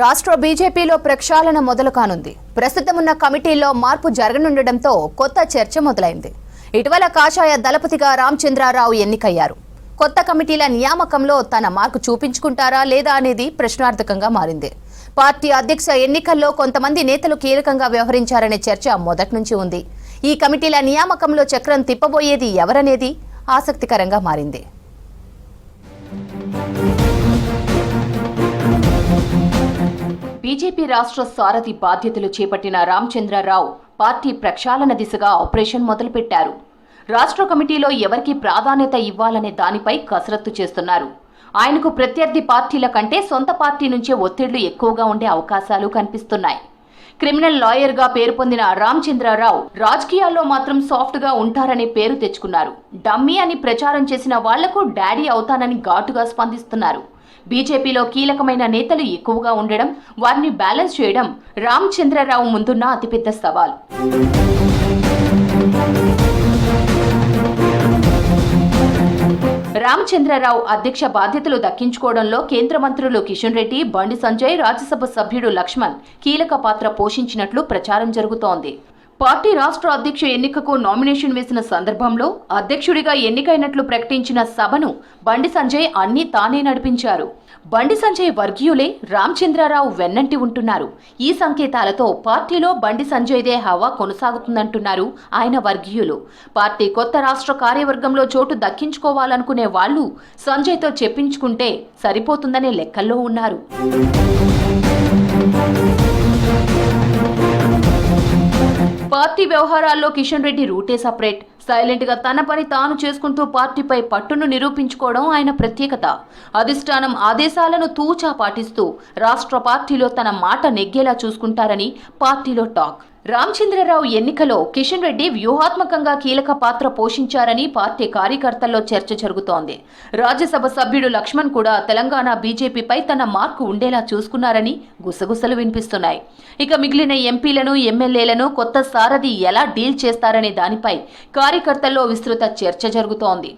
రాష్ట్ర బీజేపీలో ప్రక్షాళన మొదలు కానుంది. ప్రస్తుతం ఉన్న కమిటీలో మార్పు జరగనుండడంతో కొత్త చర్చ మొదలైంది. ఇటీవల కాషాయ దళపతిగా రామచంద్రరావు ఎన్నికయ్యారు. కొత్త కమిటీల నియామకంలో తన మార్కు చూపించుకుంటారా లేదా అనేది ప్రశ్నార్థకంగా మారింది. పార్టీ అధ్యక్ష ఎన్నికల్లో కొంతమంది నేతలు కీలకంగా వ్యవహరించారనే చర్చ మొదటి నుంచి ఉంది. ఈ కమిటీల నియామకంలో చక్రం తిప్పబోయేది ఎవరనేది ఆసక్తికరంగా మారింది. బీజేపీ రాష్ట్ర సారథి బాధ్యతలు చేపట్టిన రామచంద్రరావు పార్టీ ప్రక్షాళన దిశగా ఆపరేషన్ మొదలుపెట్టారు. రాష్ట్ర కమిటీలో ఎవరికి ప్రాధాన్యత ఇవ్వాలనే దానిపై కసరత్తు చేస్తున్నారు. ఆయనకు ప్రత్యర్థి పార్టీల కంటే సొంత పార్టీ నుంచే ఒత్తిళ్లు ఎక్కువగా ఉండే అవకాశాలు కనిపిస్తున్నాయి. క్రిమినల్ లాయర్గా పేరు పొందిన రామచంద్రరావు రాజకీయాల్లో మాత్రం సాఫ్ట్గా ఉంటారనే పేరు తెచ్చుకున్నారు. డమ్మీ అని ప్రచారం చేసిన వాళ్లకు డాడీ అవుతానని ఘాటుగా స్పందిస్తున్నారు. బీజేపీలో కీలకమైన నేతలు ఎక్కువగా ఉండడం, వారిని బ్యాలెన్స్ చేయడం రామచంద్రరావు ముందున్న అతిపెద్ద సవాల్. రామచంద్రరావు అధ్యక్ష బాధ్యతలు దక్కించుకోవడంలో కేంద్ర మంత్రులు కిషన్ రెడ్డి, బండి సంజయ్, రాజ్యసభ సభ్యుడు లక్ష్మణ్ కీలక పాత్ర పోషించినట్లు ప్రచారం జరుగుతోంది. పార్టీ రాష్ట్ర అధ్యక్ష ఎన్నికకు నామినేషన్ వేసిన సందర్భంలో అధ్యక్షుడిగా ఎన్నికైనట్లు ప్రకటించిన సభను బండి సంజయ్ అన్నీ తానే నడిపించారు. బండి సంజయ్ వర్గీయులే రామచంద్రరావు వెన్నంటి ఉంటున్నారు. ఈ సంకేతాలతో పార్టీలో బండి సంజయ్దే హవా కొనసాగుతుందంటున్నారు ఆయన వర్గీయులు. పార్టీ కొత్త రాష్ట్ర కార్యవర్గంలో చోటు దక్కించుకోవాలనుకునే వాళ్లు సంజయ్తో చెప్పించుకుంటే సరిపోతుందనే లెక్కల్లో ఉన్నారు. పార్టీ వ్యవహారాల్లో కిషన్ రెడ్డి రూటే సపరేట్. సైలెంట్ గా తన పని తాను చేసుకుంటూ పార్టీపై పట్టును నిరూపించుకోవడం ఆయన ప్రత్యేకత. అధిష్టానం ఆదేశాలను తూచా పాటిస్తూ రాష్ట్ర పార్టీలో తన మాట నెగ్గేలా చూసుకుంటారని పార్టీలో టాక్. రామచంద్రరావు ఎన్నికలో కిషన్ రెడ్డి వ్యూహాత్మకంగా కీలక పాత్ర పోషించారని పార్టీ కార్యకర్తల్లో చర్చ జరుగుతోంది. రాజ్యసభ సభ్యుడు లక్ష్మణ్ కూడా తెలంగాణ బీజేపీపై తన మార్కు ఉండేలా చూసుకున్నారని గుసగుసలు వినిపిస్తున్నాయి. ఇక మిగిలిన ఎంపీలను, ఎమ్మెల్యేలను కొత్త సారథి ఎలా డీల్ చేస్తారనే దానిపై కార్యకర్తల్లో విస్తృత చర్చ జరుగుతోంది.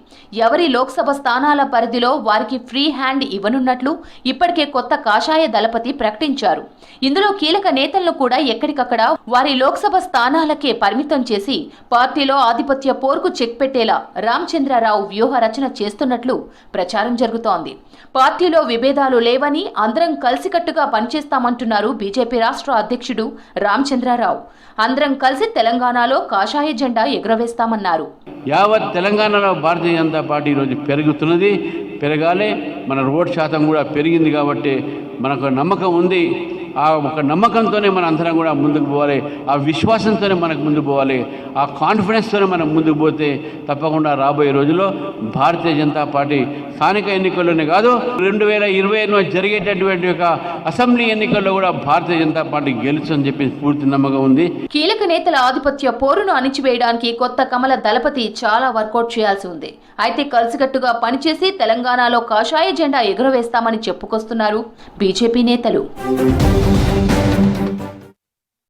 ఎవరి లోక్సభ స్థానాల పరిధిలో వారికి ఫ్రీ హ్యాండ్ ఇవ్వనున్నట్లు ఇప్పటికే కొత్త కాషాయ దళపతి ప్రకటించారు. ఇందులో కీలక నేతలను కూడా ఎక్కడికక్కడ వారి లోక్సభ స్థానాలకే పరిమితం చేసి పార్టీలో ఆధిపత్య పోరుకు చెక్ పెట్టేలా రామచంద్రరావు వ్యూహ రచన చేస్తున్నట్లు ప్రచారం జరుగుతోంది. పార్టీలో విభేదాలు లేవని అందరం కలిసికట్టుగా పనిచేస్తామంటున్నారు బీజేపీ రాష్ట్ర అధ్యక్షుడు రామచంద్రరావు. అందరం కలిసి తెలంగాణలో కాషాయ జెండా ఎగురవేస్తామన్నారు. యావత్ తెలంగాణలో భారతీయ జనతా పార్టీ ఈరోజు పెరుగుతున్నది, పెరగాలి. మన ఓటు శాతం కూడా పెరిగింది కాబట్టి మనకు నమ్మకం ఉంది. ఆ ఒక నమ్మకంతోనే మన అందరం కూడా ముందుకు పోవాలి. ఆ విశ్వాసంతోనే మనకు ముందుకు పోవాలి. ఆ కాన్ఫిడెన్స్తోనే మనం ముందుకు పోతే తప్పకుండా రాబోయే రోజుల్లో భారతీయ జనతా పార్టీ స్థానిక ఎన్నికల్లోనే కాదు 2020లో జరిగేటటువంటి ఒక అసెంబ్లీ ఎన్నికల్లో కూడా భారతీయ జనతా పార్టీ గెలుస్తుందని చెప్పి పూర్తి నమ్మకం ఉంది. కీలక నేతల ఆధిపత్య పోరును అణిచివేయడానికి కొత్త కమల దళపతి చాలా వర్కౌట్ చేయాల్సి ఉంది. అయితే కలిసికట్టుగా పనిచేసి తెలంగాణలో కాషాయ జెండా ఎగురవేస్తామని చెప్పుకొస్తున్నారు బీజేపీ నేతలు.